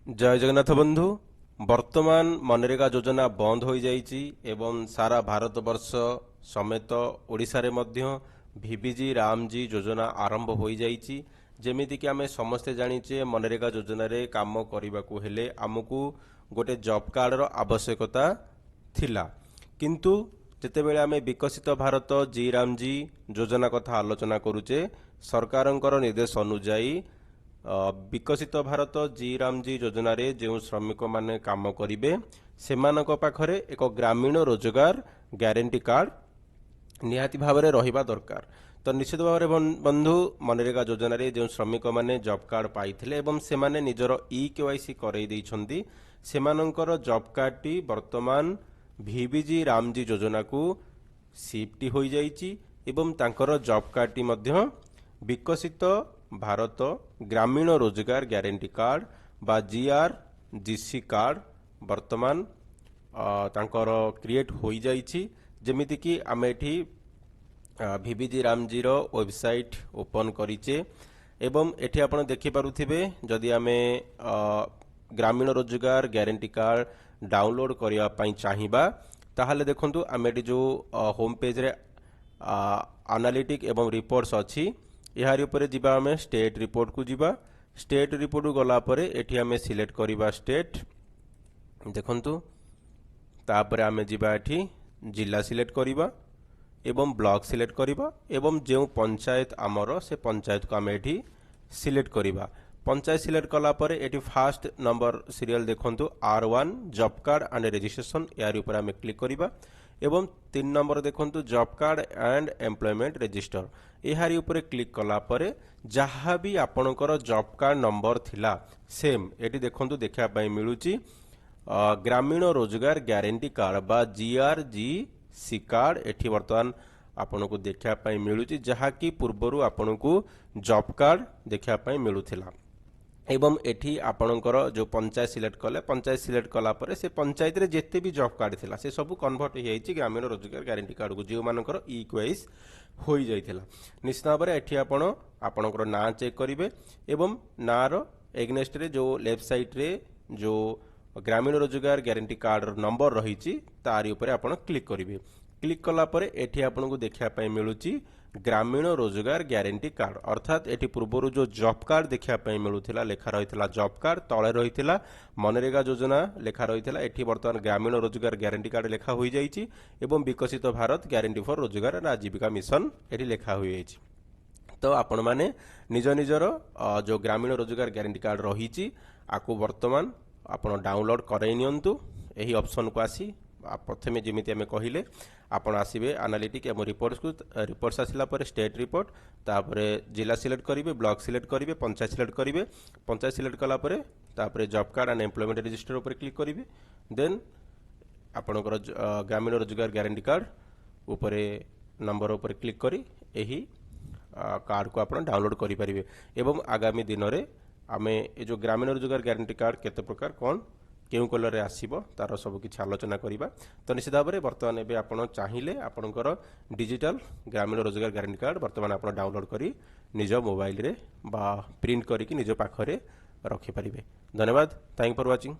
जय जगन्नाथ बंधु। वर्तमान मनरेगा योजना बंद हो जाइछि एवं सारा भारतवर्ष समेत ओडिशा रे मध्य भिविजी रामजी योजना आरंभ हो जाइछि। जेमिति कि आमे समस्ते जानिचे मनरेगा योजना रे काम करबाकू हेले आमକୁ गोटे जॉब कार्ड रो आवश्यकता थिला, किंतु जेतेबेले आमे विकसित भारत जी रामजी योजना कथा आलोचना करूचे सरकारंकर निर्देश अनुଯାयी विकसित भारत जी रामजी योजना रे जो श्रमिक माने काम करिवे सेमानक पाखरे एक ग्रामीण रोजगार ग्यारंटी कार्ड निहाती भाव में रहिबा दरकार। तो निश्चित भाव में बंधु मनरेगा योजना रे जो श्रमिक माने जॉब कार्ड पाइथिले एवं सेमाने निजर केवाईसी करई दैछंती सेमानकर जॉब कार्ड टी वर्तमान भिविजी रामजी योजना को शिफ्ट हो जाइछि एवं तांकर जॉब कार्ड टी मध्य विकसित भारत ग्रामीण रोजगार ग्यारंटी कार्ड बा जीआरजीसी कार्ड वर्तमान तांकर क्रिएट हो जाइछि। जेमिति कि आमे एठी भिविजी रामजी रो वेबसाइट ओपन करिचे एवं एठी आपण देखि पारुथिबे जदि आमे ग्रामीण रोजगार ग्यारंटी कार्ड डाउनलोड करिया पई चाहिबा ताहाले देखंतु आमे एठी जो होम पेज रे एनालिटिक एवं रिपोर्ट्स अछि यार ऊपर जीवा आमे स्टेट रिपोर्ट को जीवा। स्टेट रिपोर्ट को गला परे एठी आमे सिलेक्ट करिबा स्टेट देखंतु तापर आमे जीवा एठी जिला सिलेक्ट करिबा एवं ब्लॉक सिलेक्ट करिबा एवं जो पंचायत आमर से पंचायत को आमे एठी सिलेक्ट करिबा। पंचायत सिलेक्ट कला परे एठी फास्ट नंबर सीरियल देखंतु R1 job card and registration यार ऊपर आमे क्लिक करिबा एवं 3 नंबर देखंतु job card and employment register यार ऊपर क्लिक कला परे जहाँ भी आपणकर जॉब कार्ड नंबर थिला सेम एटी देखंतु देखा पई मिलुची ग्रामीण रोजगार ग्यारंटी कार्ड बा जीआरजीसी कार्ड एठी वर्तमान आपनको देखा पई मिलुची जहाँ की पूर्वरु आपनको जॉब कार्ड देखा पई मिलुथिला एवं एठी आपणकर जो पंचायत सिलेक्ट कले पंचायत सिलेक्ट कला परे से पंचायत रे जेते भी जॉब कार्ड थिला से सब कन्वर्ट हो जाइछि ग्रामीण रोजगार ग्यारंटी कार्ड को जो मानकर इक्वाइस हो जाइथिला। निश्चित भाव में एठी आपणकर ना चेक करिवे एवं ना रो एग्नेस्ट रे जो लेफ्ट साइड रे जो ग्रामीण रोजगार ग्यारंटी कार्ड नंबर रहिछि तारि ऊपर आपण क्लिक करिवे। क्लिक कला परे एठी आपनको देखा पई मिलुची ग्रामीण रोजगार ग्यारंटी कार्ड अर्थात एटी पूर्व जो जॉब कार्ड देखा पई मिलुथिला लेखा रहिथिला जॉब कार्ड तळे रहिथिला मनरेगा योजना लेखा रहिथिला एटी वर्तमान ग्रामीण रोजगार ग्यारंटी कार्ड लेखा होई जाइछि एवं विकसित भारत ग्यारंटी फॉर रोजगार एंड आजीविका मिशन एटी लेखा होई जाइछि। तो आपण माने निज निजर जो ग्रामीण रोजगार ग्यारंटी कार्ड रहिछि आकु वर्तमान आपण डाउनलोड करई नियंतु एही ऑप्शन को आसी प्रथमे जमीती आम कहले आपण आसबे एनालिटिक एवं रिपोर्ट्स आसला पर स्टेट रिपोर्ट तापर जिला सिलेक्ट करेंगे ब्लॉक सिलेक्ट करेंगे पंचायत सिलेक्ट करेंगे पंचायत सिलेक्ट कला तापर job card and employment register ऊपर क्लिक करेंगे देन आपणकर ग्रामीण रोजगार ग्यारंटी कार्ड ऊपर नंबर ऊपर क्लिक करी एही कार्ड को आपण डाउनलोड करि परिबे एवं आगामी दिन में आमे ए जो ग्रामीण रोजगार ग्यारंटी कार्ड केते प्रकार कौन केउ कलर रे आसीबो तार सब किछि आलोचना करिबा। तो निश्चित भाव में वर्तमान एबे आपण चाहिए आपणकर डिजिटल ग्रामीण रोजगार ग्यारंटी कार्ड वर्तमान आपण डाउनलोड करी निज मोबाइल रे बा प्रिंट करिक निज पाखरे रखि परिबे। धन्यवाद। Thank for watching.